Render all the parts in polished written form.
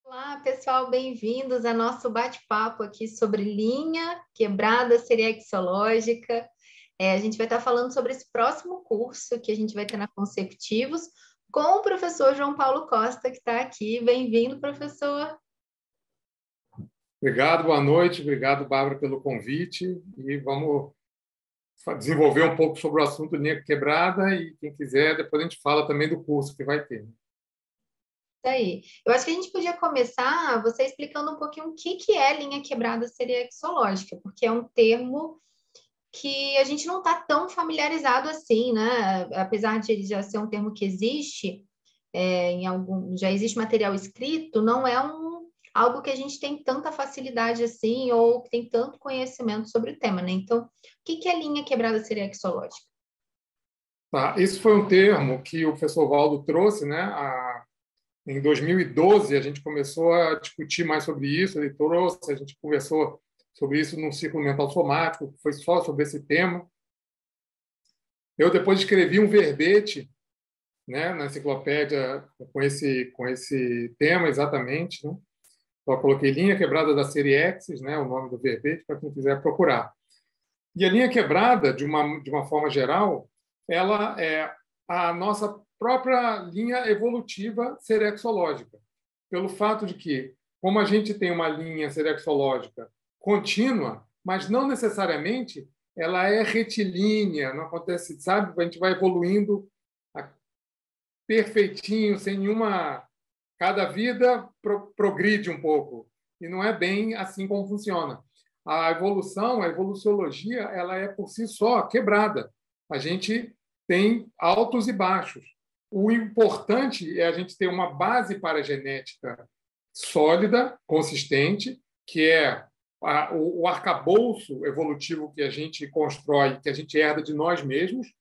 Olá, pessoal, bem-vindos ao nosso bate-papo aqui sobre linha quebrada serexológica. A gente vai estar falando sobre esse próximo curso que a gente vai ter na Conceptivos com o professor João Paulo Costa, que está aqui. Bem-vindo, professor. Obrigado, boa noite. Obrigado, Bárbara, pelo convite. E vamos desenvolver um pouco sobre o assunto linha quebrada e, quem quiser, depois a gente fala também do curso que vai ter. Isso aí. Eu acho que a gente podia começar você explicando um pouquinho o que é linha quebrada serexológica, porque é um termo que a gente não está tão familiarizado assim, né? Apesar de ele já ser um termo que existe, já existe material escrito, não é algo que a gente tem tanta facilidade assim, ou que tem tanto conhecimento sobre o tema, né? Então, o que é linha quebrada serexológica? Tá, esse foi um termo que o professor Valdo trouxe, né? Em 2012, a gente começou a discutir mais sobre isso, ele trouxe, a gente conversou sobre isso num círculo mental somático, que foi só sobre esse tema. Eu depois escrevi um verbete, né, na enciclopédia com esse tema exatamente, né? Só coloquei linha quebrada da série X, né, o nome do verbete, para quem quiser procurar. E a linha quebrada, de uma forma geral, ela é a nossa própria linha evolutiva serexológica, pelo fato de que, como a gente tem uma linha serexológica contínua, mas não necessariamente ela é retilínea, não acontece, sabe? A gente vai evoluindo perfeitinho, sem nenhuma. Cada vida progride um pouco. E não é bem assim como funciona. A evolução, a evoluciologia, ela é por si só quebrada. A gente tem altos e baixos. O importante é a gente ter uma base para a genética sólida, consistente, que é o arcabouço evolutivo que a gente constrói, que a gente herda de nós mesmos,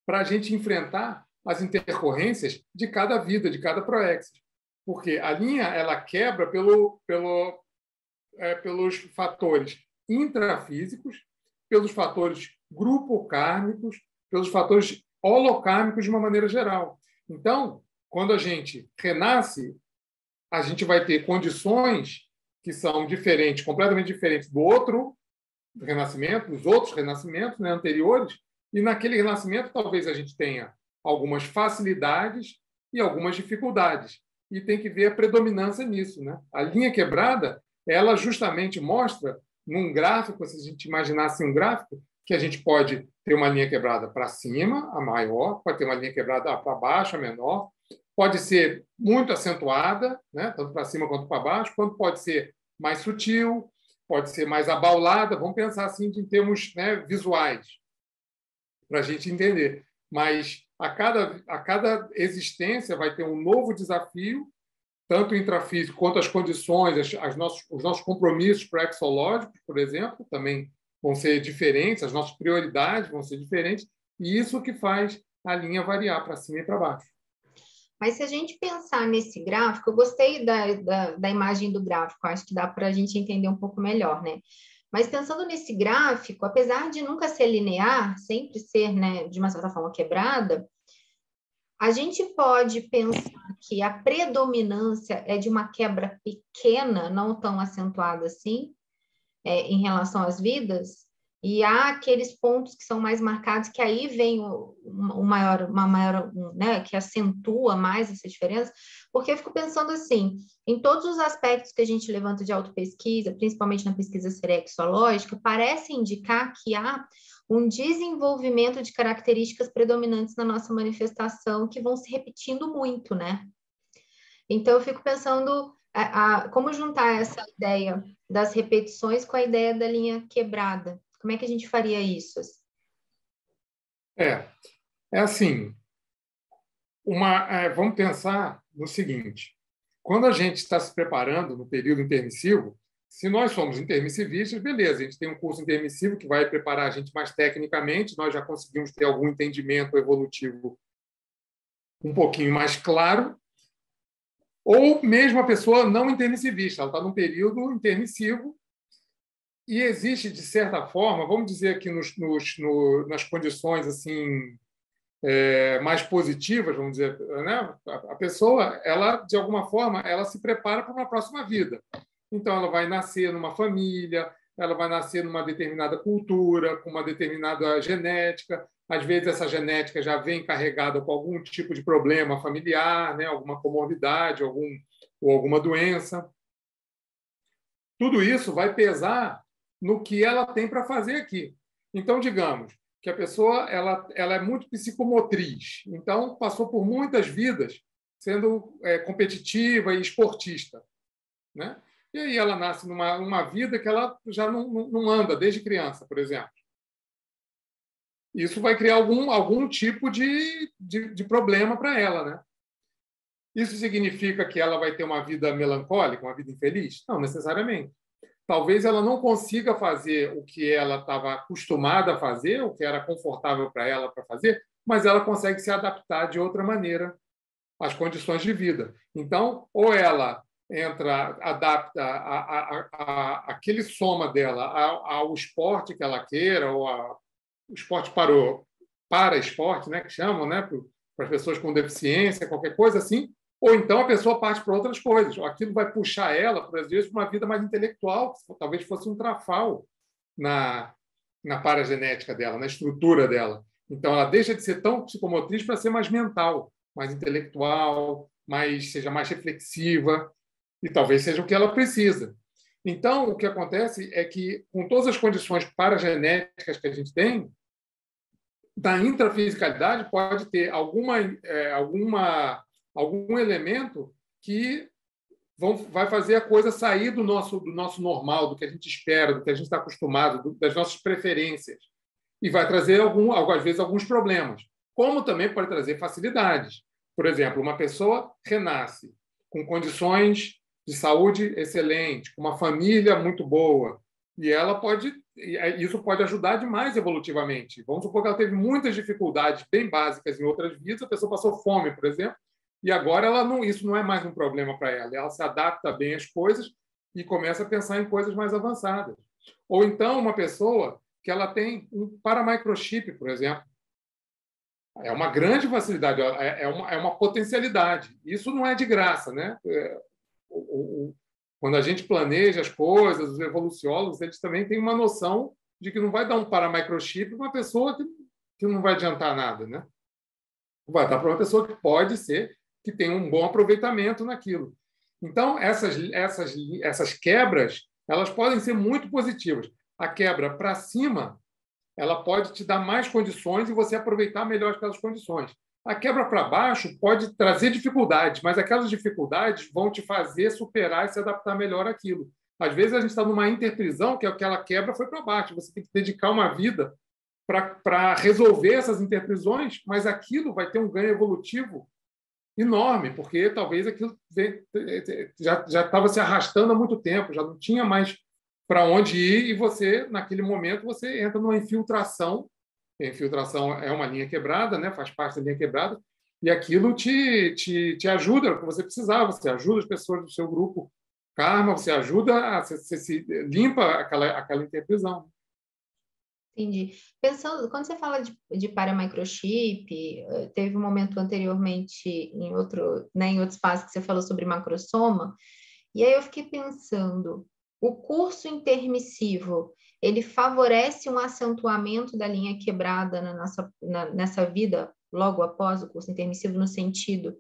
para a gente enfrentar as intercorrências de cada vida, de cada proexis. Porque a linha ela quebra pelos fatores intrafísicos, pelos fatores grupocármicos, pelos fatores holocármicos de uma maneira geral. Então, quando a gente renasce, a gente vai ter condições que são diferentes, completamente diferentes do outro renascimento, dos outros renascimentos, né, anteriores, e naquele renascimento talvez a gente tenha algumas facilidades e algumas dificuldades. E tem que ver a predominância nisso, né? A linha quebrada, ela justamente mostra num gráfico, se a gente imaginasse um gráfico, que a gente pode ter uma linha quebrada para cima, a maior, pode ter uma linha quebrada para baixo, a menor, pode ser muito acentuada, né, tanto para cima quanto para baixo, quanto pode ser mais sutil, pode ser mais abaulada, vamos pensar assim em termos, né, visuais, para a gente entender. Mas a cada existência vai ter um novo desafio, tanto intrafísico quanto as condições, os nossos compromissos praxológicos, por exemplo, também vão ser diferentes, as nossas prioridades vão ser diferentes, e isso que faz a linha variar para cima e para baixo. Mas se a gente pensar nesse gráfico, eu gostei da imagem do gráfico, acho que dá para a gente entender um pouco melhor, né? Mas pensando nesse gráfico, apesar de nunca ser linear, sempre ser, né, de uma certa forma quebrada, a gente pode pensar que a predominância é de uma quebra pequena, não tão acentuada assim, em relação às vidas, e há aqueles pontos que são mais marcados, que aí vem uma maior, né, que acentua mais essa diferença, porque eu fico pensando assim, em todos os aspectos que a gente levanta de autopesquisa, principalmente na pesquisa serexológica, parece indicar que há um desenvolvimento de características predominantes na nossa manifestação que vão se repetindo muito, né? Então, eu fico pensando como juntar essa ideia das repetições com a ideia da linha quebrada. Como é que a gente faria isso? É assim, vamos pensar no seguinte: quando a gente está se preparando no período intermissivo, se nós somos intermissivistas, beleza, a gente tem um curso intermissivo que vai preparar a gente mais tecnicamente, nós já conseguimos ter algum entendimento evolutivo um pouquinho mais claro, ou mesmo a pessoa não intermissivista, ela está num período intermissivo e existe, de certa forma, vamos dizer aqui nas condições assim mais positivas, vamos dizer, né? A pessoa, ela, de alguma forma, ela se prepara para uma próxima vida. Então, ela vai nascer numa família, ela vai nascer numa determinada cultura, com uma determinada genética. Às vezes, essa genética já vem carregada com algum tipo de problema familiar, né? Alguma comorbidade, ou alguma doença. Tudo isso vai pesar no que ela tem para fazer aqui. Então, digamos que a pessoa ela é muito psicomotriz, então passou por muitas vidas sendo competitiva e esportista, né? E aí ela nasce numa vida que ela já não anda desde criança, por exemplo. Isso vai criar algum tipo de problema para ela, né? Isso significa que ela vai ter uma vida melancólica, uma vida infeliz? Não necessariamente. Talvez ela não consiga fazer o que ela estava acostumada a fazer, o que era confortável para ela para fazer, mas ela consegue se adaptar de outra maneira às condições de vida. Então, ou ela adapta aquele soma dela ao esporte que ela queira, ou o esporte para esporte, né, que chamam, né, para as pessoas com deficiência, qualquer coisa assim, ou então a pessoa parte para outras coisas. Aquilo vai puxar ela, por vezes, para uma vida mais intelectual, que talvez fosse um trafal na paragenética dela, na estrutura dela. Então, ela deixa de ser tão psicomotriz para ser mais mental, mais intelectual, seja mais reflexiva, e talvez seja o que ela precisa. Então, o que acontece é que, com todas as condições paragenéticas que a gente tem, da intrafisicalidade pode ter algum elemento que vai fazer a coisa sair do nosso normal, do que a gente espera, do que a gente está acostumado, das nossas preferências. E vai trazer, às vezes, alguns problemas. Como também pode trazer facilidades. Por exemplo, uma pessoa renasce com condições de saúde excelente, com uma família muito boa, e isso pode ajudar demais evolutivamente. Vamos supor que ela teve muitas dificuldades bem básicas em outras vidas, a pessoa passou fome, por exemplo, e agora isso não é mais um problema para ela. Ela se adapta bem às coisas e começa a pensar em coisas mais avançadas. Ou então uma pessoa que ela tem um paramicrochip, por exemplo. É uma grande facilidade, é uma potencialidade. Isso não é de graça, né? Quando a gente planeja as coisas, os evoluciólogos, eles também têm uma noção de que não vai dar um paramicrochip para uma pessoa que não vai adiantar nada, né? Vai dar para uma pessoa que pode ser que tenha um bom aproveitamento naquilo. Então, essas quebras, elas podem ser muito positivas. A quebra para cima, ela pode te dar mais condições e você aproveitar melhor aquelas condições. A quebra para baixo pode trazer dificuldades, mas aquelas dificuldades vão te fazer superar e se adaptar melhor àquilo. Às vezes a gente está numa interprisão, que aquela quebra foi para baixo. Você tem que dedicar uma vida para resolver essas interprisões, mas aquilo vai ter um ganho evolutivo enorme, porque talvez aquilo já estava se arrastando há muito tempo, já não tinha mais para onde ir, e você, naquele momento, você entra numa infiltração. A infiltração é uma linha quebrada, né? Faz parte da linha quebrada, e aquilo te ajuda, o que você precisava, você ajuda as pessoas do seu grupo karma, você ajuda, você se limpa aquela interprisão. Entendi. Pensando, quando você fala de paramicrochip, teve um momento anteriormente em outro espaço que você falou sobre macrosoma, e aí eu fiquei pensando, o curso intermissivo, ele favorece um acentuamento da linha quebrada nessa vida logo após o curso intermissivo, no sentido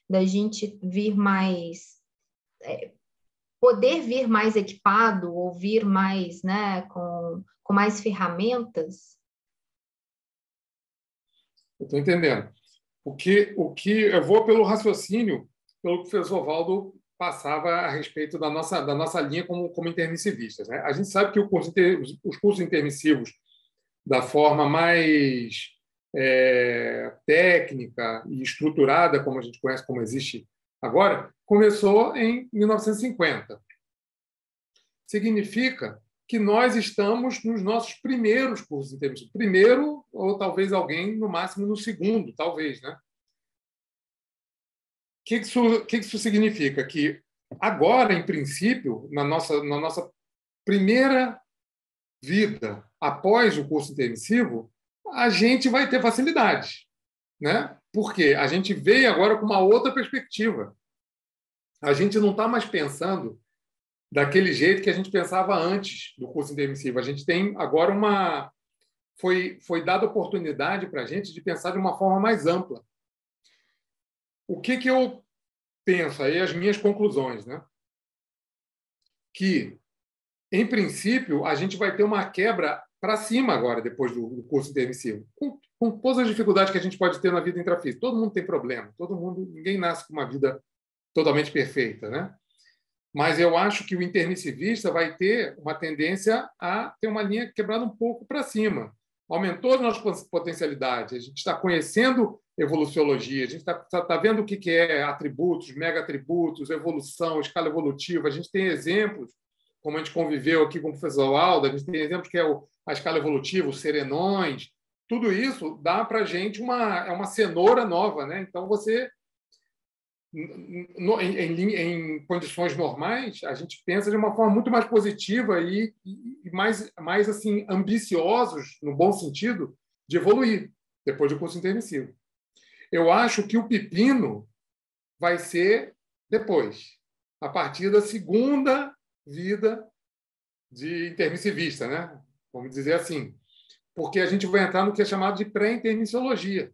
da gente vir mais, poder vir mais equipado, ou vir mais, né, com mais ferramentas? Eu estou entendendo. O que eu vou pelo raciocínio, pelo que o professor Valdo passava a respeito da nossa linha como intermissivistas, né? A gente sabe que os cursos intermissivos, da forma mais técnica e estruturada, como a gente conhece, como existe agora, começou em 1950. Significa que nós estamos nos nossos primeiros cursos intermissivos. Primeiro, ou talvez alguém, no máximo, no segundo, talvez, né? O que isso significa? Que agora, em princípio, na nossa primeira vida após o curso intermissivo, a gente vai ter facilidades. né? Porque a gente veio agora com uma outra perspectiva. A gente não está mais pensando daquele jeito que a gente pensava antes do curso intermissivo. A gente tem agora uma... Foi dada oportunidade para a gente de pensar de uma forma mais ampla. O que eu penso aí, as minhas conclusões, né? Que, em princípio, a gente vai ter uma quebra para cima agora, depois do curso intermissivo, com todas as dificuldades que a gente pode ter na vida intrafísica. Todo mundo tem problema, ninguém nasce com uma vida totalmente perfeita, né? Mas eu acho que o intermissivista vai ter uma tendência a ter uma linha quebrada um pouco para cima. Aumentou as nossas potencialidades, a gente está conhecendo evoluciologia, a gente está vendo o que é atributos, mega-atributos, evolução, escala evolutiva, a gente tem exemplos, como a gente conviveu aqui com o professor Aldo, a gente tem exemplos que é a escala evolutiva, os serenões, tudo isso dá para a gente uma cenoura nova, né? Então, você em condições normais, a gente pensa de uma forma muito mais positiva e mais assim, ambiciosos, no bom sentido, de evoluir depois do curso intermissivo. Eu acho que o pepino vai ser depois, a partir da segunda vida de intermissivista, né? Vamos dizer assim. Porque a gente vai entrar no que é chamado de pré-intermissiologia.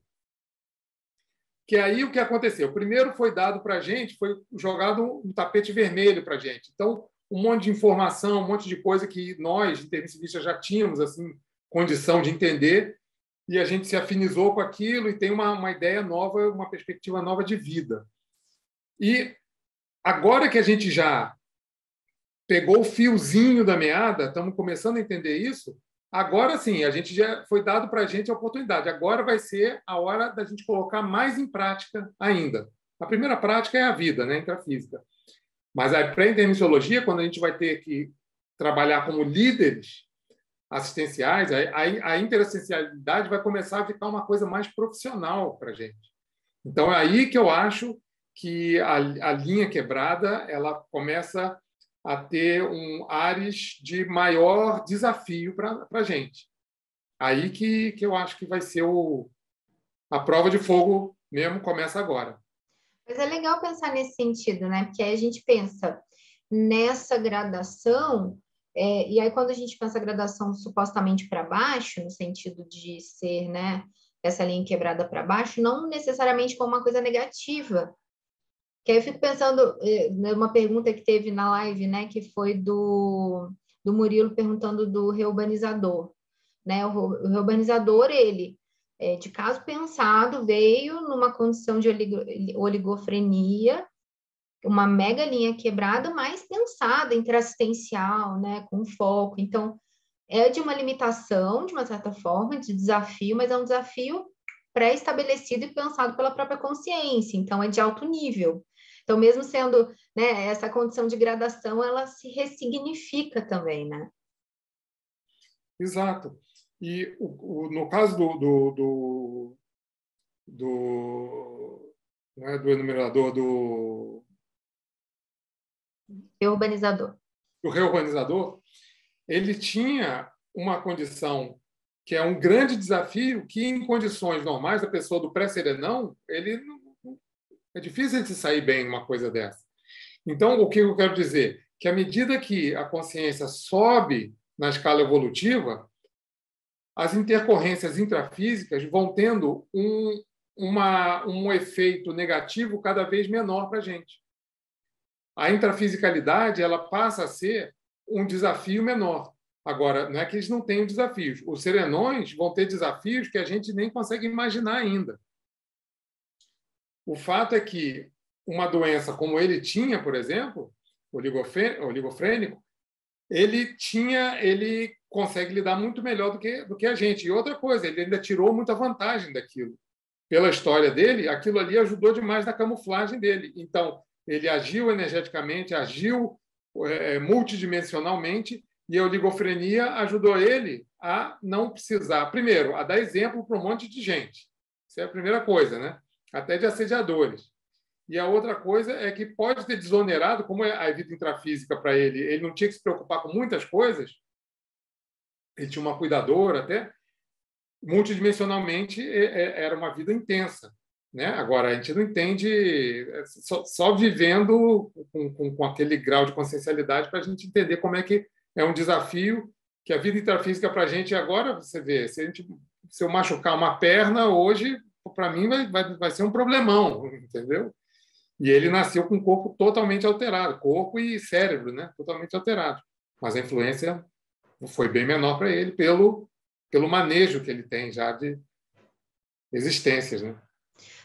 Que aí o que aconteceu? Primeiro foi dado para a gente, foi jogado um tapete vermelho para a gente. Então, um monte de informação, um monte de coisa que nós, intermissivistas, já tínhamos assim condição de entender, e a gente se afinizou com aquilo e tem uma ideia nova, uma perspectiva nova de vida. E agora que a gente já pegou o fiozinho da meada, estamos começando a entender isso, agora sim, a gente já foi dado para a gente a oportunidade. Agora vai ser a hora da gente colocar mais em prática ainda. A primeira prática é a vida, né, intrafísica. Mas a pré-intermissiologia, quando a gente vai ter que trabalhar como líderes assistenciais, a interassistencialidade vai começar a ficar uma coisa mais profissional para a gente. Então, é aí que eu acho que a linha quebrada ela começa a ter ares de maior desafio para a gente. Aí que eu acho que vai ser a prova de fogo mesmo, começa agora. Mas é legal pensar nesse sentido, né? Porque aí a gente pensa nessa gradação, e aí quando a gente pensa a gradação supostamente para baixo, no sentido de ser, né, essa linha quebrada para baixo, não necessariamente como uma coisa negativa. Que aí eu fico pensando, uma pergunta que teve na live, né, que foi do Murilo perguntando do reurbanizador, né? O reurbanizador, ele, de caso pensado, veio numa condição de oligofrenia, uma mega linha quebrada, mas pensada, interassistencial, né, com foco. Então, é de uma limitação, de uma certa forma, de desafio, mas é um desafio pré-estabelecido e pensado pela própria consciência, então é de alto nível. Então, mesmo sendo, né, essa condição de gradação, ela se ressignifica também, né? Exato. E no caso né, do enumerador do reurbanizador, ele tinha uma condição que é um grande desafio que, em condições normais, a pessoa do pré-serenão, é difícil de sair bem uma coisa dessa. Então, o que eu quero dizer? Que, à medida que a consciência sobe na escala evolutiva, as intercorrências intrafísicas vão tendo um efeito negativo cada vez menor para a gente. A intrafisicalidade ela passa a ser um desafio menor. Agora, não é que eles não tenham desafios. Os serenões vão ter desafios que a gente nem consegue imaginar ainda. O fato é que uma doença como ele tinha, por exemplo, o oligofrênico, ele consegue lidar muito melhor do que a gente. E outra coisa, ele ainda tirou muita vantagem daquilo. Pela história dele, aquilo ali ajudou demais na camuflagem dele. Então, ele agiu energeticamente, agiu multidimensionalmente, e a oligofrenia ajudou ele a não precisar, primeiro, a dar exemplo para um monte de gente. Isso é a primeira coisa, né? Até de assediadores. E a outra coisa é que pode ter desonerado, como é a vida intrafísica para ele, ele não tinha que se preocupar com muitas coisas, ele tinha uma cuidadora até, multidimensionalmente era uma vida intensa, né? Agora, a gente não entende só vivendo com aquele grau de consciencialidade para a gente entender como é que é um desafio que a vida intrafísica para a gente agora, você vê, se eu machucar uma perna hoje, para mim vai ser um problemão, entendeu? E ele nasceu com o corpo totalmente alterado, corpo e cérebro, né? Totalmente alterado. Mas a influência foi bem menor para ele pelo manejo que ele tem já de existências, né?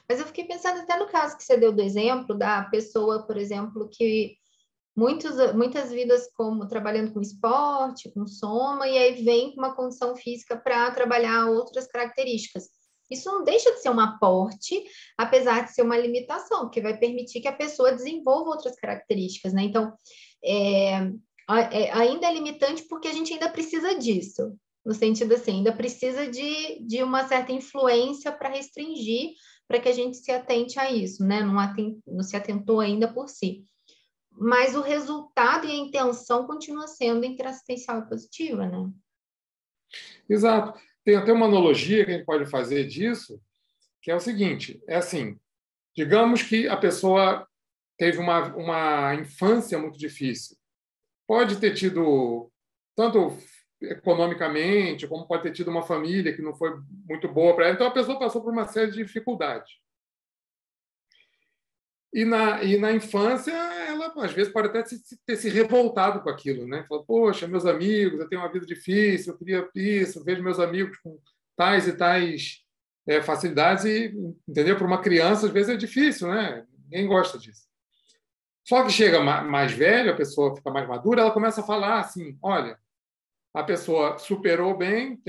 Mas eu fiquei pensando até no caso que você deu do exemplo da pessoa, por exemplo, que muitas vidas como trabalhando com esporte, com soma, e aí vem com uma condição física para trabalhar outras características. Isso não deixa de ser um aporte, apesar de ser uma limitação, porque vai permitir que a pessoa desenvolva outras características, né? Então, ainda é limitante porque a gente ainda precisa disso, no sentido assim, ainda precisa de uma certa influência para restringir, para que a gente se atente a isso, né? Não se atentou ainda por si. Mas o resultado e a intenção continua sendo interassistencial e positiva, né? Exato. Tem até uma analogia que a gente pode fazer disso, que é o seguinte, é assim, digamos que a pessoa teve uma infância muito difícil. Pode ter tido, tanto economicamente, como pode ter tido uma família que não foi muito boa para ela. Então, a pessoa passou por uma série de dificuldades. E na infância, ela, às vezes, pode até ter se revoltado com aquilo, né? Falou, poxa, meus amigos, eu tenho uma vida difícil, eu queria isso, vejo meus amigos com tais e tais facilidades, e, entendeu? Para uma criança, às vezes, é difícil, né? Ninguém gosta disso. Só que chega mais velho, a pessoa fica mais madura, ela começa a falar assim, olha, a pessoa superou bem,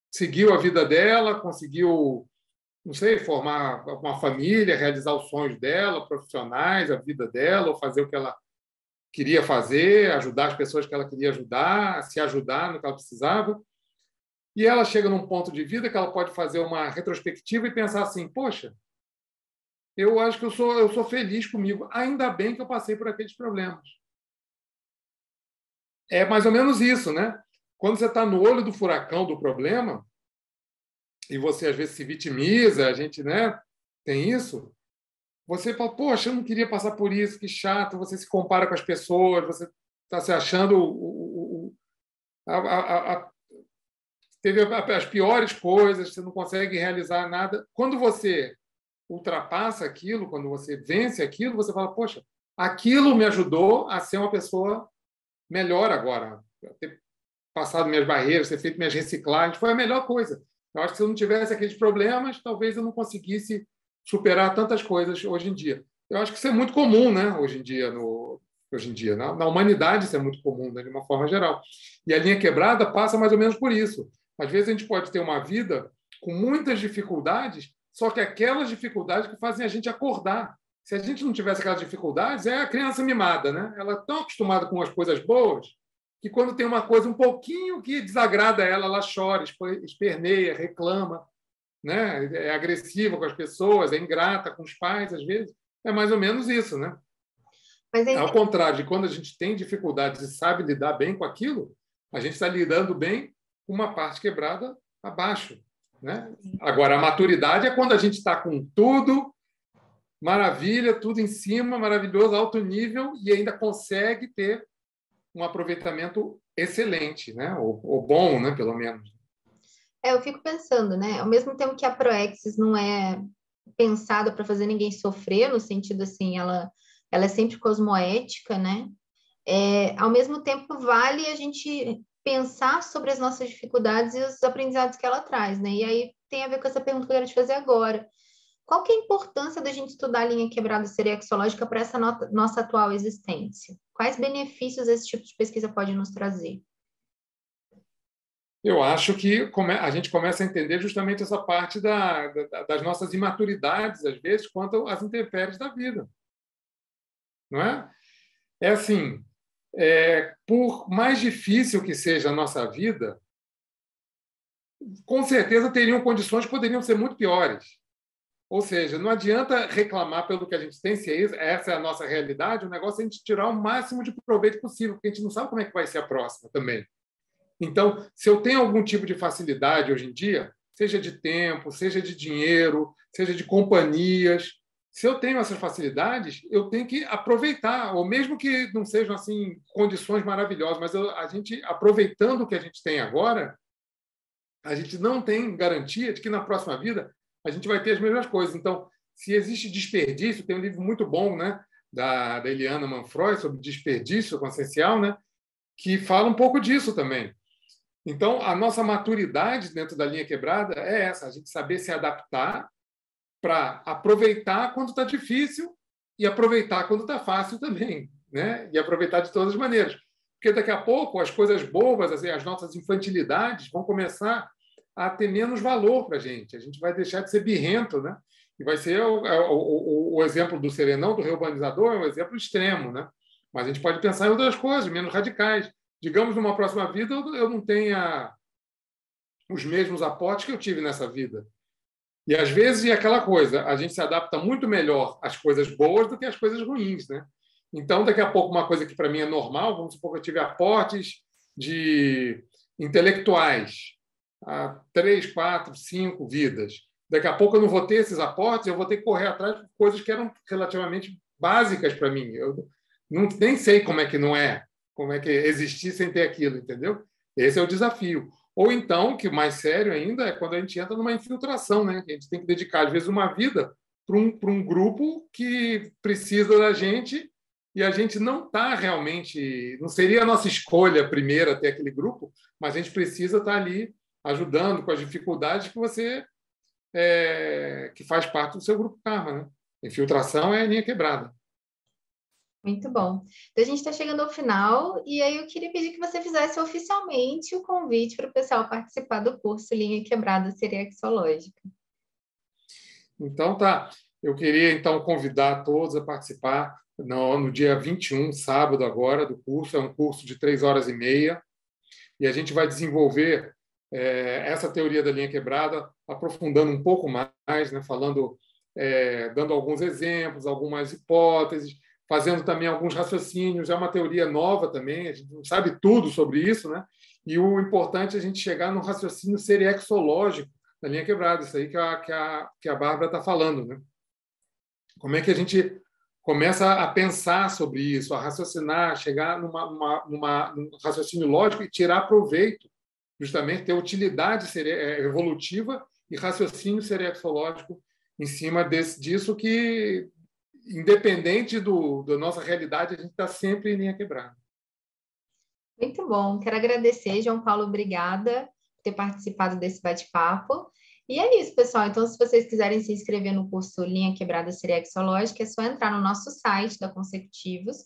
seguiu a vida dela, conseguiu, não sei, formar uma família, realizar os sonhos dela, profissionais, a vida dela, ou fazer o que ela queria fazer, ajudar as pessoas que ela queria ajudar, se ajudar no que ela precisava. E ela chega num ponto de vida que ela pode fazer uma retrospectiva e pensar assim, poxa, eu acho que eu sou feliz comigo, ainda bem que eu passei por aqueles problemas. É mais ou menos isso, né? Quando você está no olho do furacão do problema, e você às vezes se vitimiza, a gente, né, tem isso, você fala, poxa, eu não queria passar por isso, que chato, você se compara com as pessoas, você está se achando teve as piores coisas, você não consegue realizar nada. Quando você ultrapassa aquilo, quando você vence aquilo, você fala, poxa, aquilo me ajudou a ser uma pessoa melhor agora, ter passado minhas barreiras, ter feito minhas reciclagens, foi a melhor coisa. Eu acho que se eu não tivesse aqueles problemas, talvez eu não conseguisse superar tantas coisas hoje em dia. Eu acho que isso é muito comum, né? Hoje em dia, na humanidade isso é muito comum, né? De uma forma geral. E a linha quebrada passa mais ou menos por isso. Às vezes a gente pode ter uma vida com muitas dificuldades, só que aquelas dificuldades que fazem a gente acordar. Se a gente não tivesse aquelas dificuldades, é a criança mimada, né? Ela é tão acostumada com as coisas boas que quando tem uma coisa um pouquinho que desagrada ela, ela chora, esperneia, reclama, né? É agressiva com as pessoas, é ingrata com os pais, às vezes. É mais ou menos isso, né? Mas Ao contrário de quando a gente tem dificuldades e sabe lidar bem com aquilo, a gente está lidando bem com uma parte quebrada abaixo, né? Agora, a maturidade é quando a gente está com tudo, maravilha, tudo em cima, maravilhoso, alto nível, e ainda consegue ter um aproveitamento excelente, né? Ou bom, né? Pelo menos. eu fico pensando, né? Ao mesmo tempo que a Proexis não é pensada para fazer ninguém sofrer, no sentido assim, ela é sempre cosmoética, né? Ao mesmo tempo, vale a gente pensar sobre as nossas dificuldades e os aprendizados que ela traz, né? E aí tem a ver com essa pergunta que eu quero te fazer agora. Qual que é a importância da gente estudar a linha quebrada serexológica para essa nossa atual existência? Quais benefícios esse tipo de pesquisa pode nos trazer? Eu acho que a gente começa a entender justamente essa parte das nossas imaturidades, às vezes, quanto às intempéries da vida. Não é? É assim, por mais difícil que seja a nossa vida, com certeza teriam condições que poderiam ser muito piores. Ou seja, não adianta reclamar pelo que a gente tem, se essa é a nossa realidade, o negócio é a gente tirar o máximo de proveito possível, porque a gente não sabe como é que vai ser a próxima também. Então, se eu tenho algum tipo de facilidade hoje em dia, seja de tempo, seja de dinheiro, seja de companhias. Se eu tenho essas facilidades, eu tenho que aproveitar, ou mesmo que não sejam assim condições maravilhosas, mas a gente aproveitando o que a gente tem agora, a gente não tem garantia de que na próxima vida a gente vai ter as mesmas coisas. Então, se existe desperdício, tem um livro muito bom, né, da Eliana Manfroy sobre desperdício consciencial, né, que fala um pouco disso também. Então, a nossa maturidade dentro da linha quebrada é essa, a gente saber se adaptar para aproveitar quando está difícil e aproveitar quando está fácil também, né? E aproveitar de todas as maneiras. Porque daqui a pouco as coisas bobas, assim, as nossas infantilidades vão começar a ter menos valor para a gente vai deixar de ser birrento, né? E vai ser o exemplo do serenão, do reurbanizador, é um exemplo extremo, né? Mas a gente pode pensar em outras coisas, menos radicais. Digamos, numa próxima vida, eu não tenha os mesmos aportes que eu tive nessa vida. E, às vezes, é aquela coisa, a gente se adapta muito melhor às coisas boas do que às coisas ruins, né? Então, daqui a pouco, uma coisa que para mim é normal, vamos supor que eu tive aportes de intelectuais há 3, 4, 5 vidas. Daqui a pouco eu não vou ter esses aportes, eu vou ter que correr atrás de coisas que eram relativamente básicas para mim. Eu nem sei como é que não é, como é que existir sem ter aquilo, entendeu? Esse é o desafio. Ou então, que mais sério ainda, é quando a gente entra numa infiltração, né? A gente tem que dedicar, às vezes, uma vida para um grupo que precisa da gente e a gente não está realmente... Não seria a nossa escolha primeira ter aquele grupo, mas a gente precisa estar ali ajudando com as dificuldades que você... que faz parte do seu grupo karma, né? Infiltração é a linha quebrada. Muito bom. Então, a gente está chegando ao final, e aí eu queria pedir que você fizesse oficialmente o convite para o pessoal participar do curso Linha Quebrada Seriexológica. Então, tá. Eu queria, então, convidar todos a participar no dia 21, sábado agora, do curso. É um curso de 3 horas e meia, e a gente vai desenvolver essa teoria da linha quebrada, aprofundando um pouco mais, né, falando, dando alguns exemplos, algumas hipóteses, fazendo também alguns raciocínios. É uma teoria nova também, a gente não sabe tudo sobre isso, né? E o importante é a gente chegar no raciocínio seriexológico da linha quebrada, isso aí que a Bárbara está falando, né? Como é que a gente começa a pensar sobre isso, a raciocinar, chegar num raciocínio lógico e tirar proveito, justamente ter utilidade evolutiva e raciocínio seriexológico em cima disso que, independente da nossa realidade, a gente está sempre em linha quebrada. Muito bom. Quero agradecer, João Paulo, obrigada por ter participado desse bate-papo. E é isso, pessoal. Então, se vocês quiserem se inscrever no curso Linha Quebrada Seriexológica, é só entrar no nosso site da Consecutivos,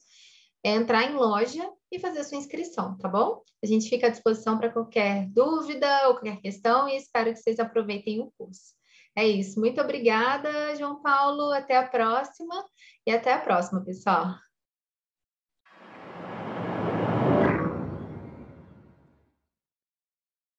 entrar em loja e fazer a sua inscrição, tá bom? A gente fica à disposição para qualquer dúvida ou qualquer questão e espero que vocês aproveitem o curso. É isso. Muito obrigada, João Paulo. Até a próxima. E até a próxima, pessoal.